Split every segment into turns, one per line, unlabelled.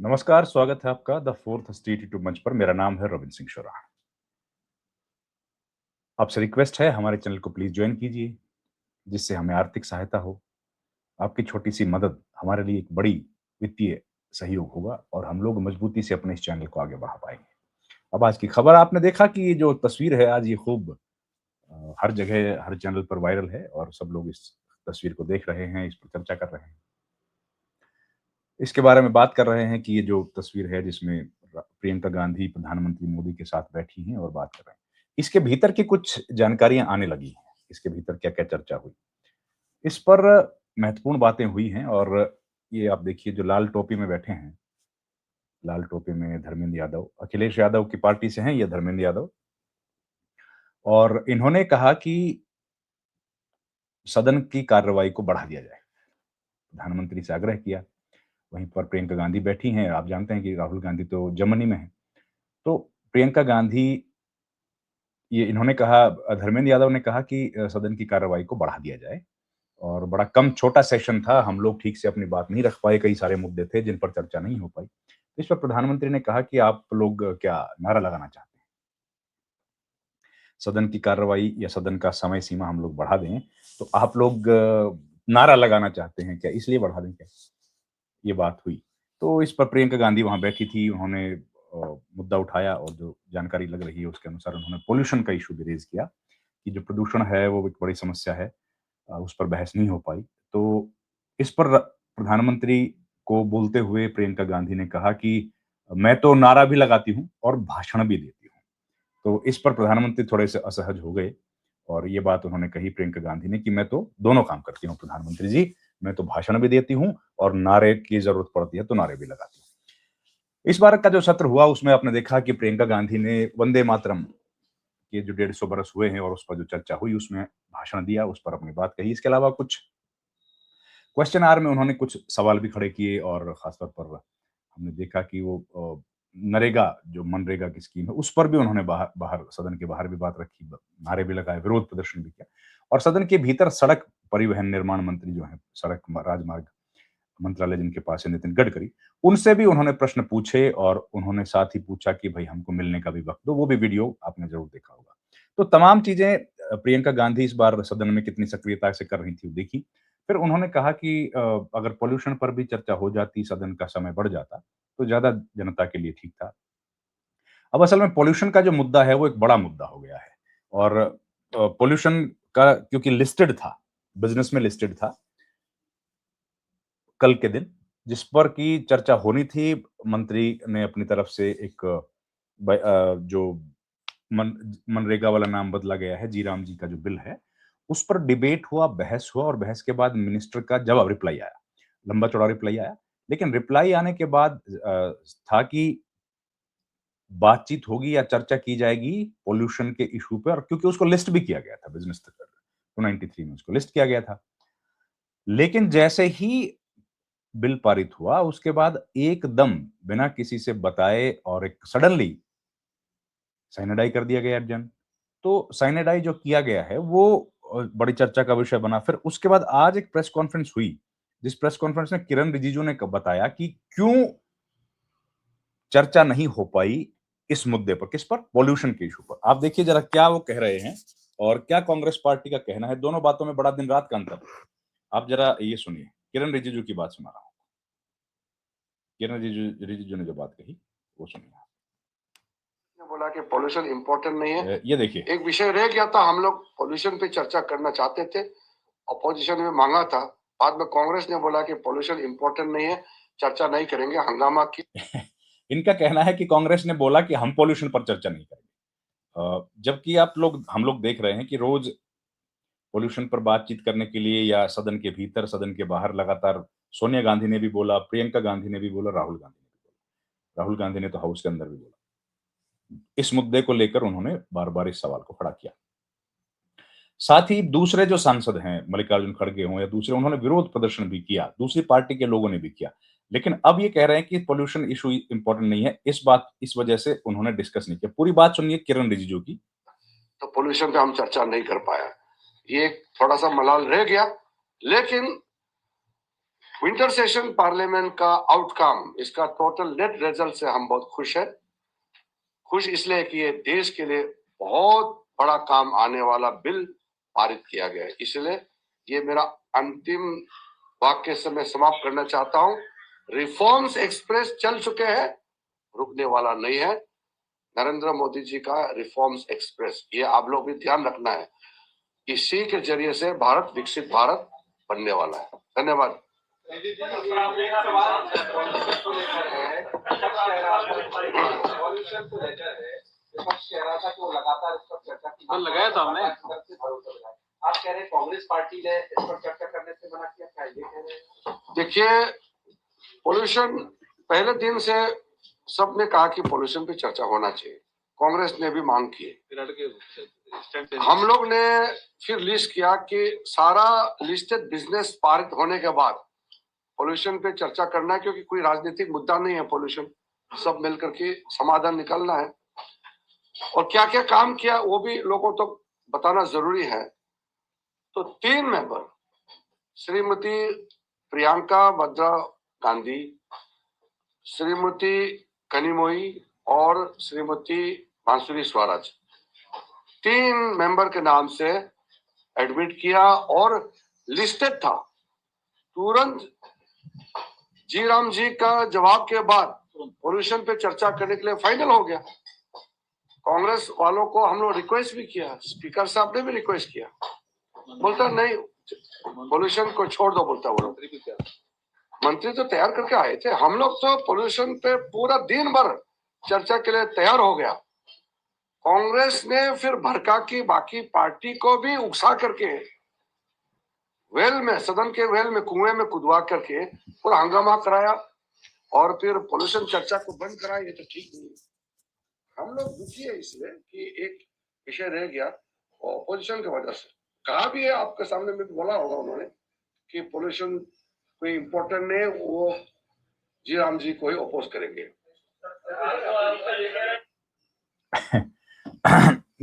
नमस्कार, स्वागत है आपका द फोर्थ स्ट्रीट यूट्यूब मंच पर। मेरा नाम है रविंद्र सिंह शोरा। आपसे रिक्वेस्ट है हमारे चैनल को प्लीज़ जॉइन कीजिए, जिससे हमें आर्थिक सहायता हो। आपकी छोटी-सी मदद हमारे लिए एक बड़ी वित्तीय सहयोग होगा और हम लोग मजबूती से अपने इस चैनल को आगे बढ़ा पाएँगे। अब आज की खबर आपने देखा कि ये जो तस्वीर है आज ये खूब हर जगह, हर चैनल पर वायरल है और सब लोग इस तस्वीर को देख रहे हैं, इस पर चर्चा कर रहे हैं। इसके बारे में बात कर रहे हैं कि ये जो तस्वीर है जिसमें प्रियंका गांधी प्रधानमंत्री मोदी के साथ बैठी हैं और बात कर रहे हैं। इसके भीतर की कुछ जानकारियाँ आने लगी हैं। इसके भीतर क्या-क्या चर्चा हुई। इस पर महत्वपूर्ण बातें हुई हैं और ये आप देखिए जो लाल टोपी में बैठे हैं, लाल टोपी में धर्मेंद्र यादव, अखिलेश यादव की पार्टी से हैं ये धर्मेंद्र यादव और इन्होंने कहा कि सदन की कार्रवाई को बढ़ा दिया जाए। प्रधानमंत्री से आग्रह किया। वहीं पर प्रियंका गांधी बैठी हैं। आप जानते हैं कि राहुल गांधी तो जर्मनी में हैं। तो प्रियंका गांधी ये इन्होंने कहा धर्मेंद्र यादव ने कहा कि सदन की कार्रवाई को बढ़ा दिया जाए और बड़ा कम छोटा सेशन था, हम लोग ठीक से अपनी बात नहीं रख पाए, कई सारे मुद्दे थे जिन पर चर्चा नहीं हो पाई। इस पर प्रधानमंत्री ने कहा कि आप लोग क्या नारा लगाना चाहते हैं? सदन की कार्रवाई या सदन का समय सीमा हम लोग बढ़ा दें, तो आप लोग नारा लगाना चाहते हैं क्या? इसलिए बढ़ा दें क्या? ये बात हुई। तो इस पर प्रियंका गांधी वहाँ बैठी थी, उन्होंने मुद्दा उठाया और जो जानकारी लग रही है उसके अनुसार उन्होंने पॉल्यूशन का इश्यू भी रेज़ किया, कि जो प्रदूषण है वो एक बड़ी समस्या है। उस पर बहस नहीं हो पाई। तो इस पर प्रधानमंत्री को बोलते हुए प्रियंका गांधी ने कहा कि मैं तो नारा भी लगाती हूँ और भाषण भी देती हूँ। तो इस पर प्रधानमंत्री थोड़े-से असहज हो गए और ये बात उन्होंने कही प्रियंका गांधी ने कि मैं तो दोनों काम करती हूँ प्रधानमंत्री जी, मैं तो भाषण भी देती हूँ और नारे की ज़रूरत पड़ती है तो नारे भी लगाती हूँ। इस बार का जो सत्र हुआ उसमें आपने देखा कि प्रियंका गांधी ने वंदे मातरम के जो 150 बरस हुए हैं और उस पर जो चर्चा हुई उसमें भाषण दिया, उस पर अपनी बात कही। इसके अलावा कुछ क्वेश्चन आवर में उन्होंने कुछ सवाल भी खड़े किए और खासतौर पर हमने देखा कि वो नरेगा जो मनरेगा की स्कीम है, उस पर भी उन्होंने बाहर बाहर सदन के बाहर भी बात रखी, नारे भी लगाए, विरोध प्रदर्शन भी किया और सदन के भीतर सड़क परिवहन निर्माण मंत्री जो हैं, सड़क राजमार्ग मंत्रालय जिनके पास है नितिन गडकरी, उनसे भी उन्होंने प्रश्न पूछे और उन्होंने साथ ही पूछा कि भई हमको मिलने का भी वक़्त दो, वो भी वीडियो आपने ज़रूर देखा होगा। तो तमाम चीज़ें प्रियंका गांधी इस बार सदन में कितनी सक्रियता से कर रही थी, वो देखी। फिर उन्होंने कहा कि अगर पॉल्यूशन पर भी चर्चा हो जाती, सदन का समय बढ़ जाता, तो ज़्यादा जनता के लिए ठीक था। अब असल में पॉल्यूशन का जो मुद्दा है, वो एक बड़ा मुद्दा हो गया है और पॉल्यूशन का क्योंकि लिस्टेड था, बिज़नेस में लिस्टेड था, कल के दिन, जिस पर की चर्चा होनी थी, मंत्री ने अपनी तरफ से एक जो मन मनरेगा वाला नाम बदला गया है, जी राम जी का जो बिल है, उस पर डिबेट हुआ, बहस हुआ और बहस के बाद मिनिस्टर का जवाब रिप्लाई आया। लंबा-चौड़ा रिप्लाई आया, लेकिन रिप्लाई आने के बाद था कि बातचीत होगी या चर्चा की जाएगी पॉल्यूशन के इश्यू पे और क्योंकि उसको लिस्ट भी किया गया था बिज़नेस 293 में उसको लिस्ट किया गया था। लेकिन जैसे ही बिल पारित हुआ, उसके बाद एकदम बिना किसी से बताए और एक सडनली साइनाडाई कर दिया गया एडजर्न। तो साइनाडाई जो किया गया है वो बड़ी चर्चा का विषय बना। फिर उसके बाद आज एक प्रेस कॉन्फ्रेंस हुई, जिस प्रेस कॉन्फ्रेंस में किरण रिजिजू ने बताया कि क्यों चर्चा नहीं हो पाई इस मुद्दे पर, किस पर? पॉल्यूशन के इश्यू पर। आप देखिए जरा क्या वो कह रहे हैं और क्या कांग्रेस पार्टी का कहना है, दोनों बातों में बड़ा दिन-रात का अंतर है। आप जरा ये सुनिए, किरण रिजिजू की बात सुना रहा हूँ। किरण रिजिजू रिजिजू ने जो बात कही, वो सुनिए।
ने बोला कि पॉल्यूशन इम्पोर्टेंट नहीं है।
ये देखिए।
एक विषय रह गया था, हम लोग पॉल्यूशन पे चर्चा करना चाहते थे, अपोजिशन में मांगा था। बाद में कांग्रेस ने बोला कि पॉल्यूशन इम्पोर्टेंट नहीं है, चर्चा नहीं करेंगे, हंगामा की।
इनका कहना है कि कांग्रेस ने बोला कि हम पॉल्यूशन पर चर्चा नहीं करेंगे। जबकि हम लोग देख रहे हैं कि रोज पॉल्यूशन पर बातचीत करने के लिए या सदन के भीतर, सदन के बाहर लगातार सोनिया गांधी ने भी बोला, प्रियंका गांधी ने भी बोला, राहुल गांधी ने भी बोला। राहुल गांधी ने तो हाउस के अंदर भी बोला। इस मुद्दे को लेकर उन्होंने बार-बार इस सवाल को खड़ा किया। साथ ही दूसरे जो सांसद हैं, मल्लिकार्जुन खड़गे हों या दूसरे, उन्होंने विरोध प्रदर्शन भी किया, दूसरी पार्टी के लोगों ने भी किया। लेकिन अब ये कह रहे हैं कि पॉल्यूशन इश्यू इम्पोर्टेंट नहीं है, इस वजह से उन्होंने डिस्कस नहीं किया। पूरी बात सुनिए किरण रिजिजू की।
तो पॉल्यूशन पे हम चर्चा नहीं कर पाया, ये थोड़ा सा मलाल रह गया। लेकिन विंटर सेशन पार्लियामेंट का आउटकम, इसका टोटल नेट रिजल्ट से हम बहुत खुश हैं। खुश इसलिए कि ये देश के लिए बहुत बड़ा काम आने वाला बिल पारित किया गया है। इसलिए ये मेरा अंतिम वाक्य से मैं समाप्त करना चाहता हूं। रिफॉर्म्स एक्सप्रेस चल चुके हैं, रुकने वाला नहीं है। नरेंद्र मोदी जी का रिफॉर्म्स एक्सप्रेस, ये आप लोग भी ध्यान रखना है। इसी के जरिए से भारत विकसित भारत बनने वाला है। धन्यवाद।
लगाया था हमने।
आप कह रहे हैं कांग्रेस पार्टी ने इस पर चर्चा करने से मना किया, क्या ये कह रहे हैं? देखिए, पॉल्यूशन पहले दिन से सबने कहा कि पॉल्यूशन पे चर्चा होना चाहिए। कांग्रेस ने भी मांग की। हम लोग ने फिर लिस्ट किया कि सारा लिस्टेड बिजनेस पारित होने के बाद पॉल्यूशन पे चर्चा करना है, क्योंकि कोई राजनीतिक मुद्दा नहीं है। पॉल्यूशन सब मिलकर के समाधान निकालना है। और क्या क्या काम किया वो भी लोगों तक बताना जरूरी है। तो 3 मेंबर, श्रीमती प्रियंका वाड्रा गांधी, श्रीमती कनिमोई और श्रीमती बांसुरी स्वराज, 3 मेंबर के नाम से एडमिट किया और लिस्टेड था। तुरंत जी राम जी का जवाब के बाद पॉल्यूशन पे चर्चा करने के लिए फाइनल हो गया। कांग्रेस वालों को हम लोग रिक्वेस्ट भी किया, स्पीकर साहब ने भी रिक्वेस्ट किया, बोलता नहीं पॉल्यूशन को छोड़ दो, बोलता वो। मंत्री तो तैयार करके आए थे। हम लोग तो पॉल्यूशन पे पूरा दिन भर चर्चा के लिए तैयार हो गया। कांग्रेस ने फिर भड़का की बाकी पार्टी को भी उकसा करके वेल में, सदन के वेल में, कुएं में कुदवा करके पूरा हंगामा कराया और फिर पॉल्यूशन चर्चा को बंद कराया। ये तो ठीक नहीं है। हम लोग दुखी है इसलिए कि एक विषय रह गया ऑपोजिशन की वजह से। कहा भी है, आपके सामने में बोला होगा उन्होंने कि पॉल्यूशन कोई इम्पोर्टेंट नहीं, वो जी राम जी को ही अपोज करेंगे।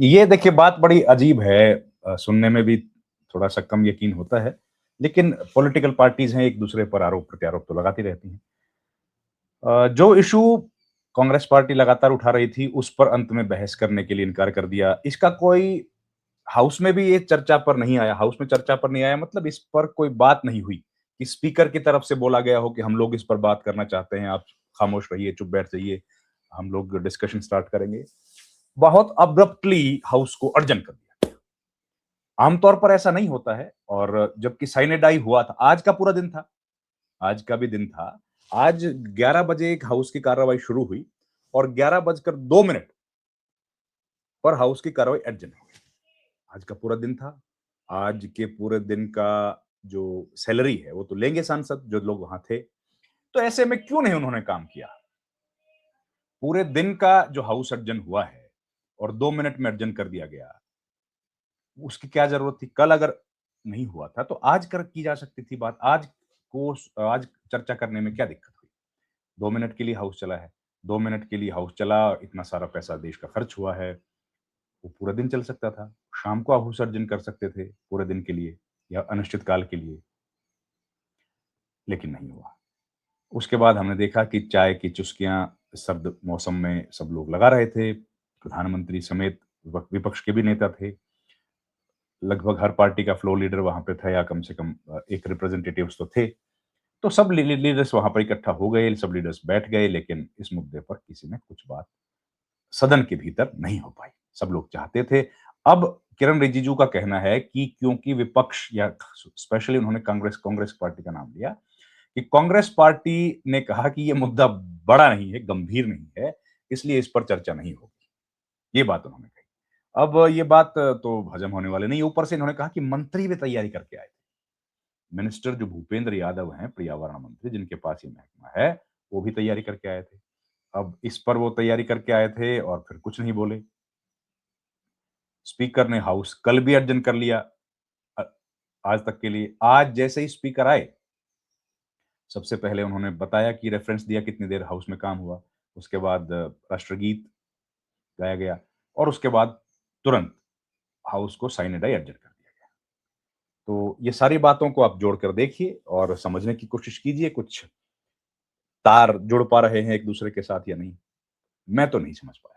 ये देखिए, बात बड़ी अजीब है, सुनने में भी थोड़ा सा कम यकीन होता है, लेकिन पॉलिटिकल पार्टीज हैं, एक दूसरे पर आरोप प्रत्यारोप तो लगाती रहती हैं। जो इशू कांग्रेस पार्टी लगातार उठा रही थी, उस पर अंत में बहस करने के लिए इनकार कर दिया। इसका कोई हाउस में भी ये चर्चा पर नहीं आया, हाउस में चर्चा पर नहीं आया, मतलब इस पर कोई बात नहीं हुई कि स्पीकर की तरफ से बोला गया हो कि हम लोग इस पर बात करना चाहते हैं, आप खामोश रहिए, चुप बैठ जाइए, हम लोग डिस्कशन स्टार्ट करेंगे। बहुत अब्रप्टली हाउस को अर्जन कर दिया। आमतौर पर ऐसा नहीं होता है। और जबकि साइनेडाई हुआ था, आज का पूरा दिन था, आज का भी दिन था। आज 11 बजे एक हाउस की कार्रवाई शुरू हुई और 11:02 पर हाउस की कार्रवाई एडजन हो गई। आज का पूरा दिन था। आज के पूरे दिन का जो सैलरी है वो तो लेंगे सांसद जो लोग वहां थे। तो ऐसे में क्यों नहीं उन्होंने काम किया? पूरे दिन का जो हाउस अर्जन हुआ है और 2 मिनट में अर्जन कर दिया गया, उसकी क्या जरूरत थी? कल अगर नहीं हुआ था तो आज कर की जा सकती थी बात। आज चर्चा करने में क्या दिक्कत हुई? 2 मिनट के लिए हाउस चला है, 2 मिनट के लिए हाउस चला, इतना सारा पैसा देश का खर्च हुआ है, वो पूरा दिन चल सकता था। शाम को आप विसर्जन कर सकते थे पूरे दिन के लिए या अनिश्चित काल के लिए, लेकिन नहीं हुआ। उसके बाद हमने देखा कि चाय की चुस्कियां सर्द मौसम में सब लोग लगा रहे थे। प्रधानमंत्री समेत विपक्ष के भी नेता थे। लगभग हर पार्टी का फ्लोर लीडर वहां पे था, या कम से कम एक रिप्रेजेंटेटिव्स तो थे। तो सब लीडर्स वहां पर इकट्ठा हो गए, सब लीडर्स बैठ गए, लेकिन इस मुद्दे पर किसी ने कुछ बात सदन के भीतर नहीं हो पाई। सब लोग चाहते थे। अब किरण रिजिजू का कहना है कि क्योंकि विपक्ष, या स्पेशली उन्होंने कांग्रेस पार्टी का नाम लिया, कि कांग्रेस पार्टी ने कहा कि ये मुद्दा बड़ा नहीं है, गंभीर नहीं है, इसलिए इस पर चर्चा नहीं होगी। ये बात उन्होंने कही। अब ये बात तो हजम होने वाली नहीं। ऊपर से इन्होंने कहा कि मंत्री भी तैयारी करके आए थे। मिनिस्टर जो भूपेंद्र यादव हैं, पर्यावरण मंत्री, जिनके पास ये महकमा है, वो भी तैयारी करके आए थे। अब इस पर वो तैयारी करके आए थे और फिर कुछ नहीं बोले। स्पीकर ने हाउस कल भी अर्जन कर लिया अ, आज तक के लिए। आज जैसे ही स्पीकर आए, सबसे पहले उन्होंने बताया कि रेफरेंस दिया कितनी देर हाउस में काम हुआ। उसके बाद राष्ट्रगीत गाया गया और उसके बाद तुरंत हाउस को साइनेडाई अर्जन कर दिया गया। तो ये सारी बातों को आप जोड़कर देखिए और समझने की कोशिश कीजिए, कुछ तार जुड़ पा रहे हैं एक दूसरे के साथ या नहीं। मैं तो नहीं समझ पाया।